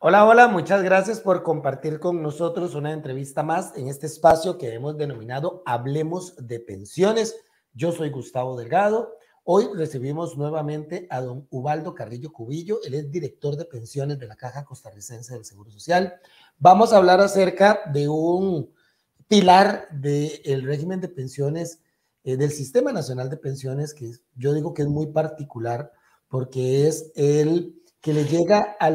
Hola, hola, muchas gracias por compartir con nosotros una entrevista más en este espacio que hemos denominado Hablemos de Pensiones. Yo soy Gustavo Delgado. Hoy recibimos nuevamente a don Ubaldo Carrillo Cubillo. Él es director de pensiones de la Caja Costarricense del Seguro Social. Vamos a hablar acerca de un pilar del régimen de pensiones, del Sistema Nacional de Pensiones, que yo digo que es muy particular porque es el que le llega a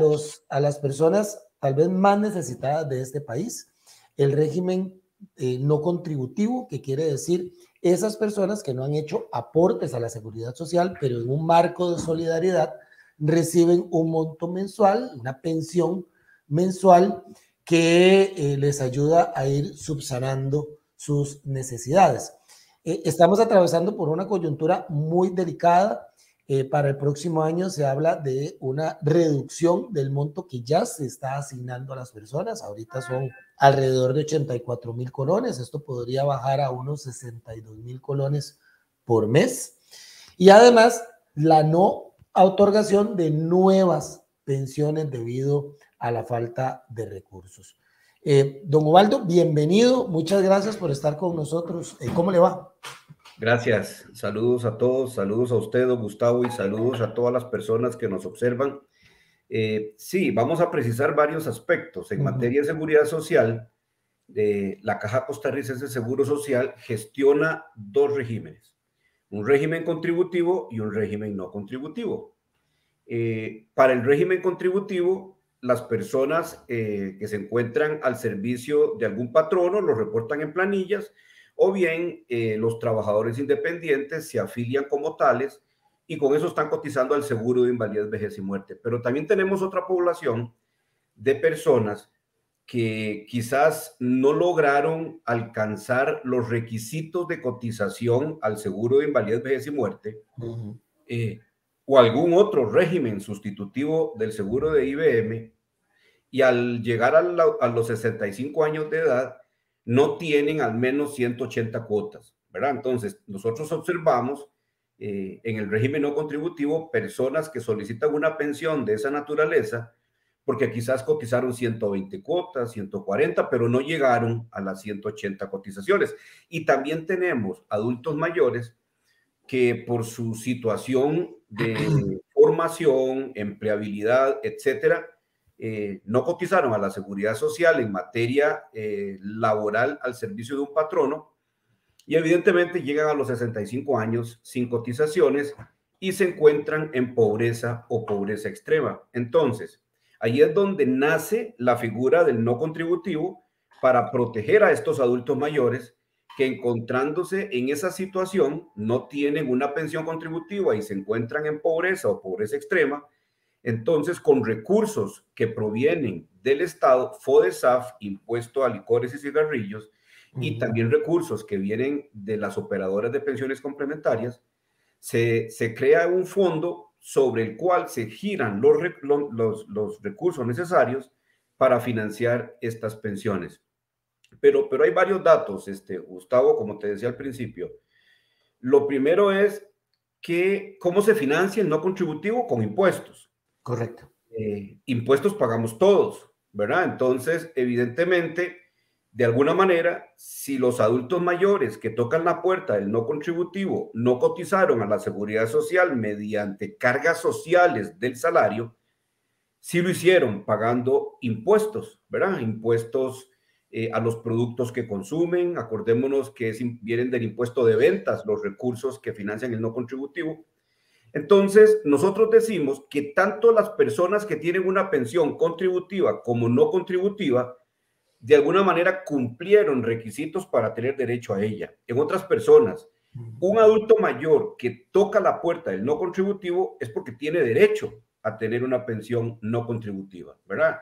las personas tal vez más necesitadas de este país. El régimen no contributivo, que quiere decir esas personas que no han hecho aportes a la seguridad social, pero en un marco de solidaridad reciben un monto mensual, una pensión mensual que les ayuda a ir subsanando sus necesidades. Estamos atravesando por una coyuntura muy delicada. Para el próximo año se habla de una reducción del monto que ya se está asignando a las personas. Ahorita son alrededor de 84,000 colones. Esto podría bajar a unos 62,000 colones por mes. Y además, la no otorgación de nuevas pensiones debido a la falta de recursos. Don Ubaldo, bienvenido. Muchas gracias por estar con nosotros. ¿Cómo le va? Gracias. Saludos a todos, saludos a usted, don Gustavo, y saludos a todas las personas que nos observan. Sí, vamos a precisar varios aspectos. En materia de seguridad social, la Caja Costarricense de Seguro Social gestiona dos regímenes, un régimen contributivo y un régimen no contributivo. Para el régimen contributivo, las personas que se encuentran al servicio de algún patrono lo reportan en planillas, o bien los trabajadores independientes se afilian como tales y con eso están cotizando al seguro de invalidez, vejez y muerte. Pero también tenemos otra población de personas que quizás no lograron alcanzar los requisitos de cotización al seguro de invalidez, vejez y muerte, o algún otro régimen sustitutivo del seguro de IBM, y al llegar a los 65 años de edad no tienen al menos 180 cuotas, ¿verdad? Entonces, nosotros observamos en el régimen no contributivo personas que solicitan una pensión de esa naturaleza porque quizás cotizaron 120 cuotas, 140, pero no llegaron a las 180 cotizaciones. Y también tenemos adultos mayores que por su situación de formación, empleabilidad, etcétera, no cotizaron a la seguridad social en materia laboral al servicio de un patrono, y evidentemente llegan a los 65 años sin cotizaciones y se encuentran en pobreza o pobreza extrema. Entonces, ahí es donde nace la figura del no contributivo para proteger a estos adultos mayores que, encontrándose en esa situación, no tienen una pensión contributiva y se encuentran en pobreza o pobreza extrema. Entonces, con recursos que provienen del Estado, FODESAF, impuesto a licores y cigarrillos, y también recursos que vienen de las operadoras de pensiones complementarias, se crea un fondo sobre el cual se giran los recursos necesarios para financiar estas pensiones. Pero hay varios datos, Gustavo, como te decía al principio. Lo primero es que cómo se financia el no contributivo con impuestos. Correcto. Impuestos pagamos todos, ¿verdad? Entonces, evidentemente, de alguna manera, si los adultos mayores que tocan la puerta del no contributivo no cotizaron a la seguridad social mediante cargas sociales del salario, sí lo hicieron pagando impuestos, ¿verdad? Impuestos a los productos que consumen. Acordémonos que vienen del impuesto de ventas los recursos que financian el no contributivo. Entonces, nosotros decimos que tanto las personas que tienen una pensión contributiva como no contributiva, de alguna manera cumplieron requisitos para tener derecho a ella. En otras personas, un adulto mayor que toca la puerta del no contributivo es porque tiene derecho a tener una pensión no contributiva, ¿verdad?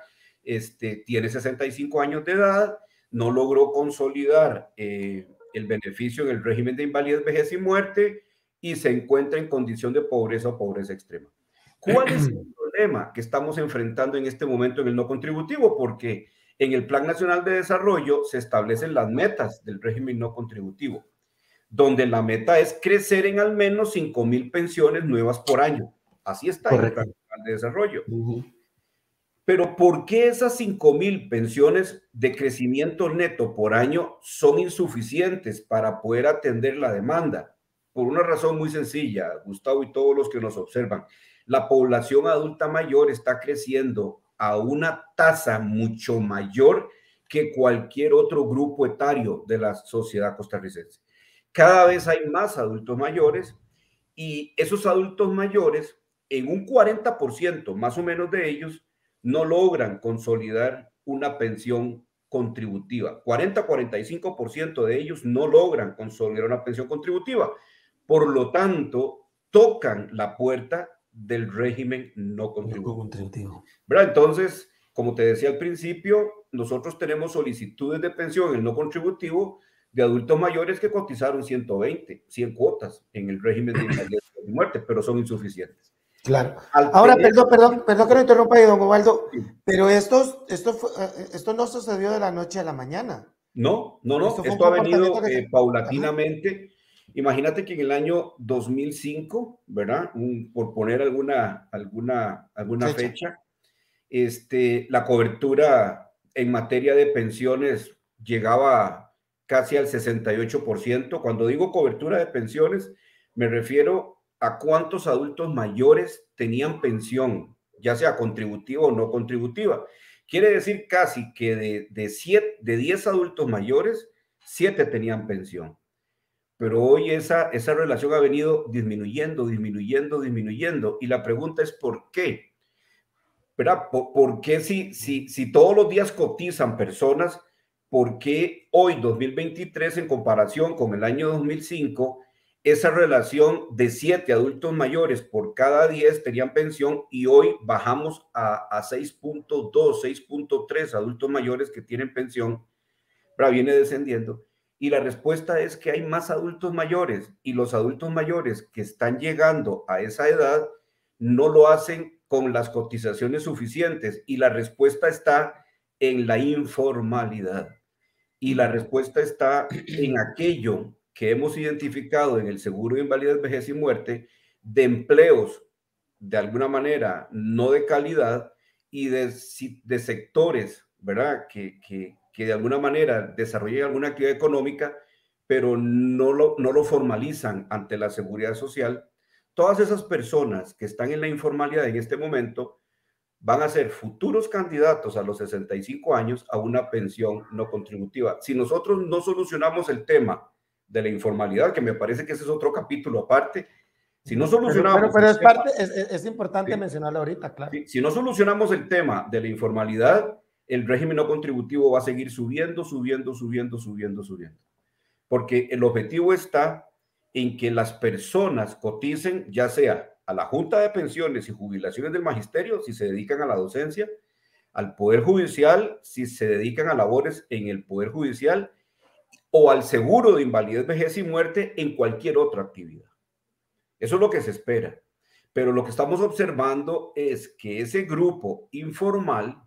Tiene 65 años de edad, no logró consolidar el beneficio en el régimen de invalidez, vejez y muerte, y se encuentra en condición de pobreza o pobreza extrema. ¿Cuál es el problema que estamos enfrentando en este momento en el no contributivo? Porque en el Plan Nacional de Desarrollo se establecen las metas del régimen no contributivo, donde la meta es crecer en al menos 5,000 pensiones nuevas por año. Así está en el Plan Nacional de Desarrollo. Pero ¿por qué esas 5,000 pensiones de crecimiento neto por año son insuficientes para poder atender la demanda? Por una razón muy sencilla, Gustavo y todos los que nos observan. La población adulta mayor está creciendo a una tasa mucho mayor que cualquier otro grupo etario de la sociedad costarricense. Cada vez hay más adultos mayores y esos adultos mayores, en un 40% más o menos de ellos, no logran consolidar una pensión contributiva. 40-45% de ellos no logran consolidar una pensión contributiva. Por lo tanto, tocan la puerta del régimen no contributivo. ¿Verdad? Entonces, como te decía al principio, nosotros tenemos solicitudes de pensión en el no contributivo de adultos mayores que cotizaron 120, 100 cuotas en el régimen de invalidez y muerte, pero son insuficientes. Claro. Ahora, perdón que lo interrumpa, don Ubaldo, pero esto no sucedió de la noche a la mañana. No. Esto ha venido paulatinamente. Imagínate que en el año 2005, ¿verdad? Por poner alguna fecha, la cobertura en materia de pensiones llegaba casi al 68%. Cuando digo cobertura de pensiones, me refiero a cuántos adultos mayores tenían pensión, ya sea contributiva o no contributiva. Quiere decir casi que de 10 adultos mayores, 7 tenían pensión. Pero hoy esa relación ha venido disminuyendo. Y la pregunta es ¿por qué? ¿Verdad? ¿Por qué si todos los días cotizan personas, por qué hoy, 2023, en comparación con el año 2005, esa relación de 7 adultos mayores por cada 10 tenían pensión y hoy bajamos a 6.2, 6.3 adultos mayores que tienen pensión, pero viene descendiendo? Y la respuesta es que hay más adultos mayores y los adultos mayores que están llegando a esa edad no lo hacen con las cotizaciones suficientes y la respuesta está en la informalidad y la respuesta está en aquello que hemos identificado en el seguro de invalidez, vejez y muerte, de empleos de alguna manera no de calidad y de sectores, ¿verdad? Que de alguna manera desarrollen alguna actividad económica, pero no lo formalizan ante la seguridad social. Todas esas personas que están en la informalidad en este momento van a ser futuros candidatos a los 65 años a una pensión no contributiva. Si nosotros no solucionamos el tema de la informalidad, que me parece que ese es otro capítulo aparte, si no solucionamos... Pero es importante mencionarlo ahorita, claro. Si no solucionamos el tema de la informalidad, el régimen no contributivo va a seguir subiendo. Porque el objetivo está en que las personas coticen, ya sea a la Junta de Pensiones y Jubilaciones del Magisterio, si se dedican a la docencia, al Poder Judicial, si se dedican a labores en el Poder Judicial, o al seguro de invalidez, vejez y muerte en cualquier otra actividad. Eso es lo que se espera. Pero lo que estamos observando es que ese grupo informal,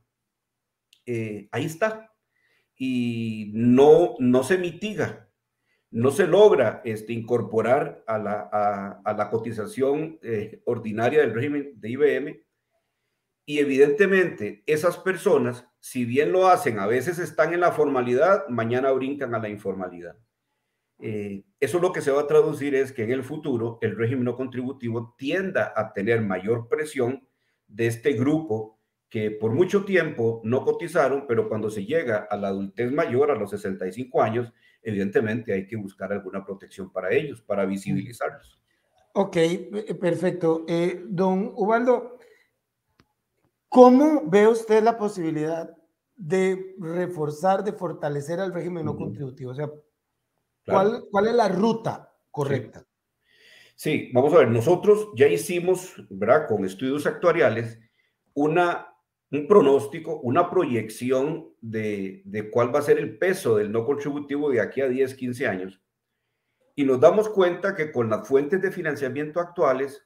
ahí está, y no se mitiga. No se logra incorporar a la cotización ordinaria del régimen de IBM y evidentemente esas personas, si bien lo hacen, a veces están en la formalidad, mañana brincan a la informalidad. Eso lo que se va a traducir es que en el futuro el régimen no contributivo tienda a tener mayor presión de este grupo que por mucho tiempo no cotizaron, pero cuando se llega a la adultez mayor, a los 65 años, evidentemente hay que buscar alguna protección para ellos, para visibilizarlos. Ok, perfecto. Don Ubaldo, ¿cómo ve usted la posibilidad de reforzar, de fortalecer al régimen no contributivo? O sea, claro. ¿Cuál es la ruta correcta? Sí, vamos a ver, nosotros ya hicimos, ¿verdad?, con estudios actuariales, un pronóstico, una proyección de cuál va a ser el peso del no contributivo de aquí a 10, 15 años. Y nos damos cuenta que con las fuentes de financiamiento actuales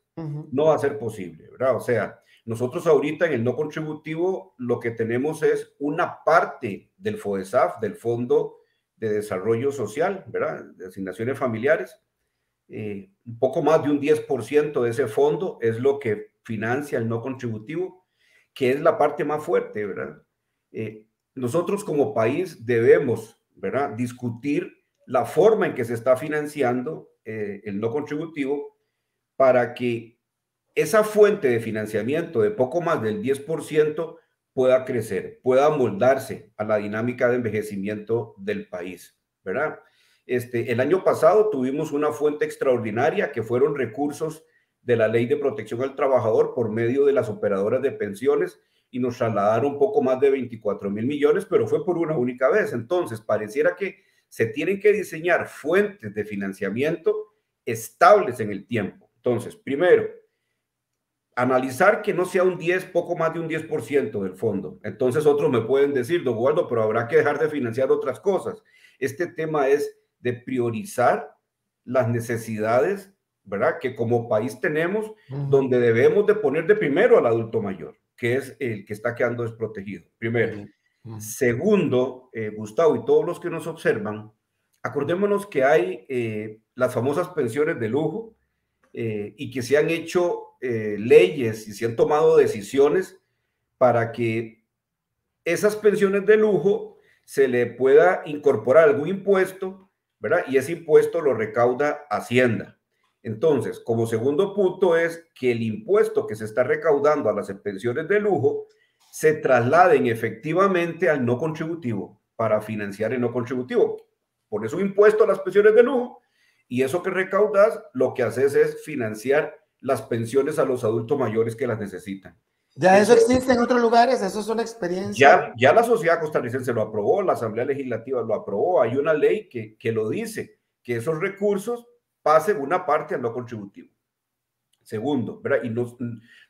no va a ser posible, ¿verdad? O sea, nosotros ahorita en el no contributivo lo que tenemos es una parte del FODESAF, del Fondo de Desarrollo Social, ¿verdad?, de asignaciones familiares. Un poco más de un 10% de ese fondo es lo que financia el no contributivo. que es la parte más fuerte, ¿verdad? Nosotros como país debemos, ¿verdad?, discutir la forma en que se está financiando el no contributivo para que esa fuente de financiamiento de poco más del 10% pueda crecer, pueda moldarse a la dinámica de envejecimiento del país, ¿verdad? El año pasado tuvimos una fuente extraordinaria que fueron recursos de la Ley de Protección al Trabajador por medio de las operadoras de pensiones y nos trasladaron un poco más de 24.000 millones, pero fue por una única vez. Entonces, pareciera que se tienen que diseñar fuentes de financiamiento estables en el tiempo. Entonces, primero, analizar que no sea un 10, poco más de un 10% del fondo. Entonces otros me pueden decir, don Eduardo, pero habrá que dejar de financiar otras cosas. Este tema es de priorizar las necesidades, ¿verdad?, que como país tenemos, donde debemos de poner de primero al adulto mayor, que es el que está quedando desprotegido. Primero. Segundo, Gustavo y todos los que nos observan, acordémonos que hay las famosas pensiones de lujo, y que se han hecho leyes y se han tomado decisiones para que esas pensiones de lujo se le pueda incorporar algún impuesto, ¿verdad? Y ese impuesto lo recauda Hacienda. Entonces, como segundo punto es que el impuesto que se está recaudando a las pensiones de lujo se trasladen efectivamente al no contributivo para financiar el no contributivo. Pones un impuesto a las pensiones de lujo y eso que recaudas, lo que haces es financiar las pensiones a los adultos mayores que las necesitan. ¿Ya eso existe en otros lugares? ¿Eso es una experiencia? Ya la sociedad costarricense lo aprobó, la Asamblea Legislativa lo aprobó, hay una ley que lo dice, que esos recursos pasen una parte al no contributivo. Segundo, ¿verdad? Y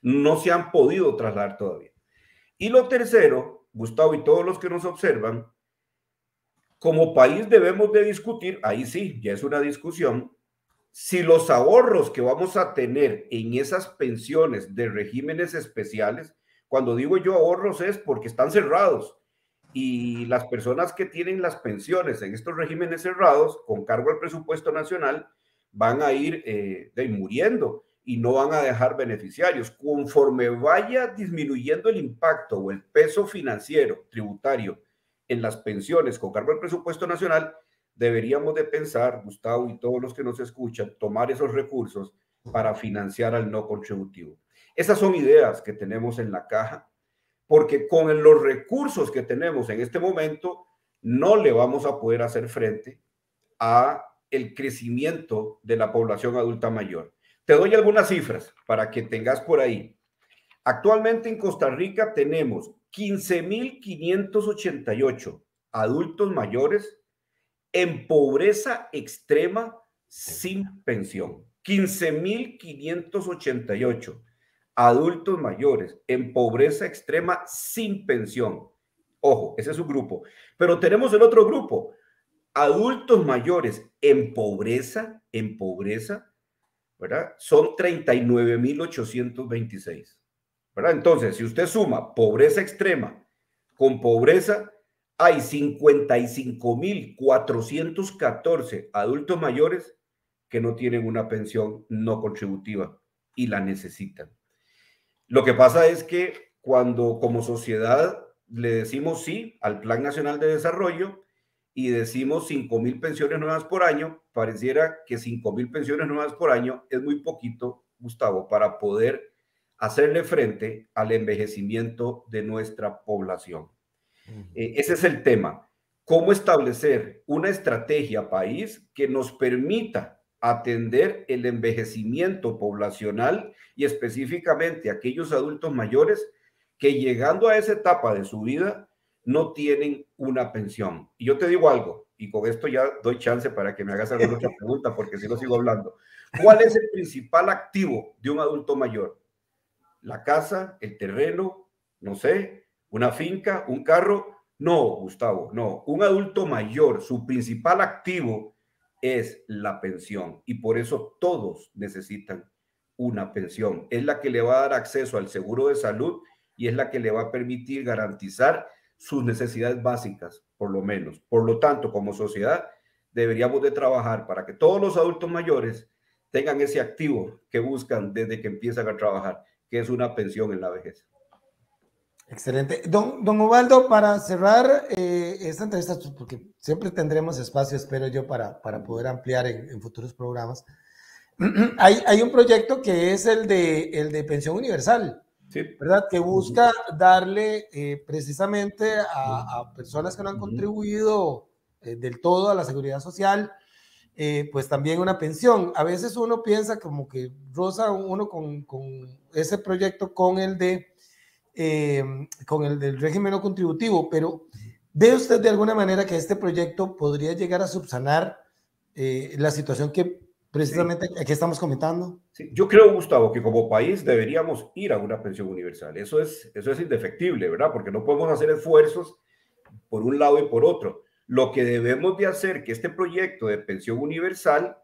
no se han podido trasladar todavía. Y lo tercero, Gustavo y todos los que nos observan, como país debemos de discutir, ahí sí, ya es una discusión, si los ahorros que vamos a tener en esas pensiones de regímenes especiales, cuando digo yo ahorros es porque están cerrados y las personas que tienen las pensiones en estos regímenes cerrados con cargo al presupuesto nacional van a ir muriendo y no van a dejar beneficiarios. Conforme vaya disminuyendo el impacto o el peso financiero tributario en las pensiones con cargo al presupuesto nacional, deberíamos de pensar, Gustavo y todos los que nos escuchan, tomar esos recursos para financiar al no contributivo. Esas son ideas que tenemos en la caja, porque con los recursos que tenemos en este momento no le vamos a poder hacer frente a el crecimiento de la población adulta mayor. Te doy algunas cifras para que tengas por ahí. Actualmente en Costa Rica tenemos 15.588 adultos mayores en pobreza extrema sin pensión. 15.588 adultos mayores en pobreza extrema sin pensión. Ojo, ese es un grupo. Pero tenemos el otro grupo, adultos mayores en pobreza, ¿verdad? Son 39.826, ¿verdad? Entonces, si usted suma pobreza extrema con pobreza, hay 55.414 adultos mayores que no tienen una pensión no contributiva y la necesitan. Lo que pasa es que cuando como sociedad le decimos sí al Plan Nacional de Desarrollo y decimos 5.000 pensiones nuevas por año, pareciera que 5.000 pensiones nuevas por año es muy poquito, Gustavo, para poder hacerle frente al envejecimiento de nuestra población. Ese es el tema. ¿Cómo establecer una estrategia país que nos permita atender el envejecimiento poblacional y específicamente aquellos adultos mayores que llegando a esa etapa de su vida no tienen una pensión? Y yo te digo algo, y con esto ya doy chance para que me hagas alguna otra pregunta, porque si no sigo hablando. ¿Cuál es el principal activo de un adulto mayor? ¿La casa, el terreno, no sé, una finca, un carro? No, Gustavo, no. Un adulto mayor, su principal activo es la pensión y por eso todos necesitan una pensión. Es la que le va a dar acceso al seguro de salud y es la que le va a permitir garantizar sus necesidades básicas, por lo menos. Por lo tanto, como sociedad, deberíamos de trabajar para que todos los adultos mayores tengan ese activo que buscan desde que empiezan a trabajar, que es una pensión en la vejez. Excelente. Don Ubaldo, para cerrar esta entrevista, porque siempre tendremos espacio, espero yo, para poder ampliar en futuros programas, hay un proyecto que es el de pensión universal, Sí. ¿verdad? Que busca darle precisamente a personas que no han contribuido del todo a la seguridad social, pues también una pensión. A veces uno piensa como que roza uno con ese proyecto con el del régimen no contributivo, pero ¿ve usted de alguna manera que este proyecto podría llegar a subsanar la situación que precisamente aquí estamos comentando? Sí. Yo creo, Gustavo, que como país deberíamos ir a una pensión universal. Eso es indefectible, ¿verdad? Porque no podemos hacer esfuerzos por un lado y por otro. Lo que debemos de hacer que este proyecto de pensión universal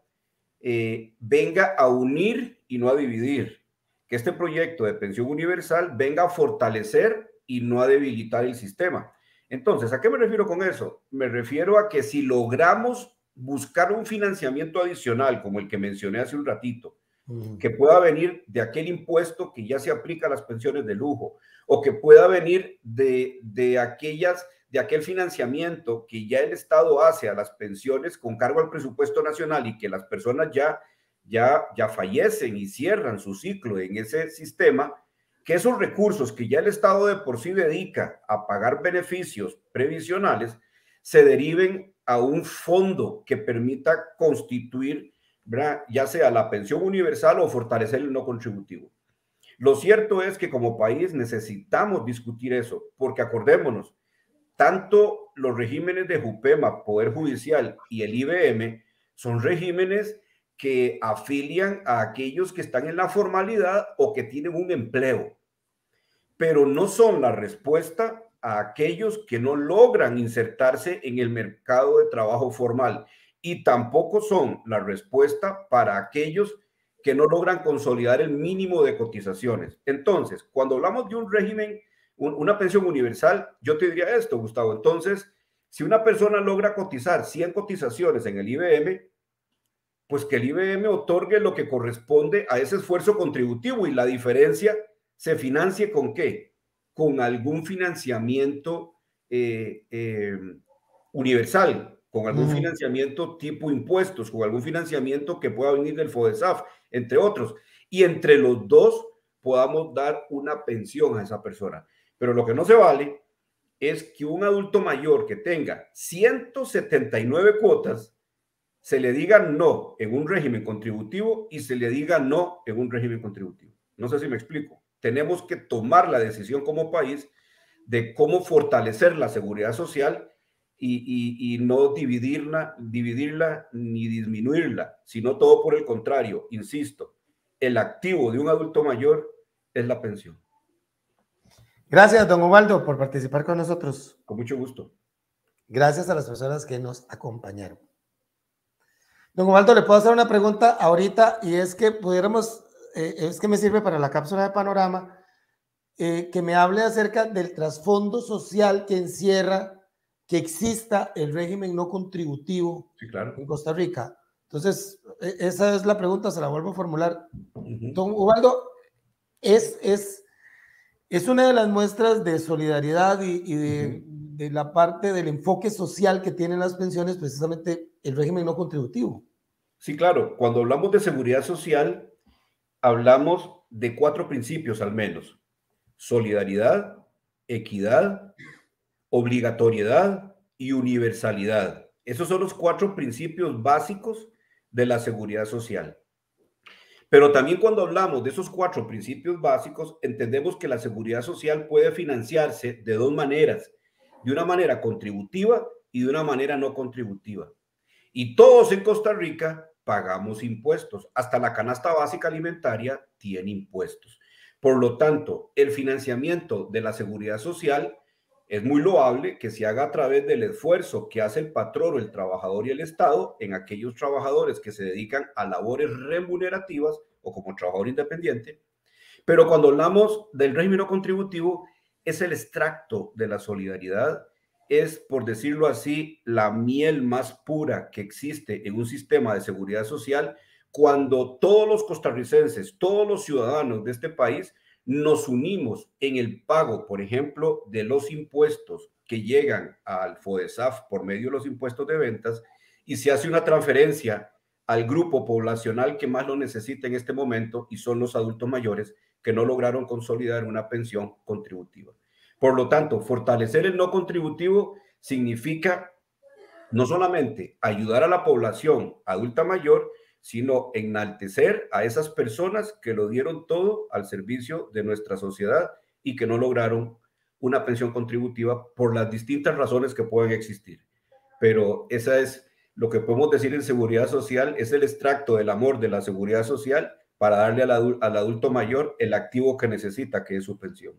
venga a unir y no a dividir. Que este proyecto de pensión universal venga a fortalecer y no a debilitar el sistema. Entonces, ¿a qué me refiero con eso? Me refiero a que si logramos buscar un financiamiento adicional, como el que mencioné hace un ratito, que pueda venir de aquel impuesto que ya se aplica a las pensiones de lujo, o que pueda venir de aquel financiamiento que ya el Estado hace a las pensiones con cargo al presupuesto nacional y que las personas ya fallecen y cierran su ciclo en ese sistema, que esos recursos que ya el Estado de por sí dedica a pagar beneficios previsionales se deriven a un fondo que permita constituir, ¿verdad?, ya sea la pensión universal o fortalecer el no contributivo. Lo cierto es que como país necesitamos discutir eso, porque acordémonos, tanto los regímenes de JUPEMA, Poder Judicial, y el IBM son regímenes que afilian a aquellos que están en la formalidad o que tienen un empleo, pero no son la respuesta a aquellos que no logran insertarse en el mercado de trabajo formal, y tampoco son la respuesta para aquellos que no logran consolidar el mínimo de cotizaciones. Entonces, cuando hablamos de un régimen, una pensión universal, yo te diría esto, Gustavo. Entonces, si una persona logra cotizar 100 cotizaciones en el IBM, pues que el IBM otorgue lo que corresponde a ese esfuerzo contributivo, y la diferencia se financie ¿con qué? Con algún financiamiento universal, con algún financiamiento tipo impuestos, con algún financiamiento que pueda venir del FODESAF, entre otros. Y entre los dos podamos dar una pensión a esa persona. Pero lo que no se vale es que un adulto mayor que tenga 179 cuotas se le diga no en un régimen contributivo y se le diga no en un régimen contributivo. No sé si me explico. Tenemos que tomar la decisión como país de cómo fortalecer la seguridad social y no dividirla ni disminuirla, sino todo por el contrario. Insisto, el activo de un adulto mayor es la pensión. Gracias, don Ubaldo, por participar con nosotros. Con mucho gusto. Gracias a las personas que nos acompañaron. Don Ubaldo, le puedo hacer una pregunta ahorita, y es que pudiéramos, es que me sirve para la cápsula de panorama, que me hable acerca del trasfondo social que encierra que exista el régimen no contributivo, sí, claro, en Costa Rica. Entonces, esa es la pregunta, se la vuelvo a formular. Don Ubaldo, es una de las muestras de solidaridad y de la parte del enfoque social que tienen las pensiones, precisamente el régimen no contributivo. Sí, claro. Cuando hablamos de seguridad social, hablamos de 4 principios al menos: solidaridad, equidad, obligatoriedad y universalidad. Esos son los 4 principios básicos de la seguridad social. Pero también cuando hablamos de esos 4 principios básicos, entendemos que la seguridad social puede financiarse de 2 maneras: de una manera contributiva y de una manera no contributiva. Y todos en Costa Rica pagamos impuestos. Hasta la canasta básica alimentaria tiene impuestos. Por lo tanto, el financiamiento de la seguridad social es muy loable que se haga a través del esfuerzo que hace el patrón, el trabajador y el Estado en aquellos trabajadores que se dedican a labores remunerativas o como trabajador independiente. Pero cuando hablamos del régimen no contributivo, es el extracto de la solidaridad, es, por decirlo así, la miel más pura que existe en un sistema de seguridad social, cuando todos los costarricenses, todos los ciudadanos de este país nos unimos en el pago, por ejemplo, de los impuestos que llegan al FODESAF por medio de los impuestos de ventas y se hace una transferencia al grupo poblacional que más lo necesita en este momento y son los adultos mayores que no lograron consolidar una pensión contributiva. Por lo tanto, fortalecer el no contributivo significa no solamente ayudar a la población adulta mayor, sino enaltecer a esas personas que lo dieron todo al servicio de nuestra sociedad y que no lograron una pensión contributiva por las distintas razones que pueden existir. Pero esa es lo que podemos decir en seguridad social, es el extracto del amor de la seguridad social para darle al adulto mayor el activo que necesita, que es su pensión.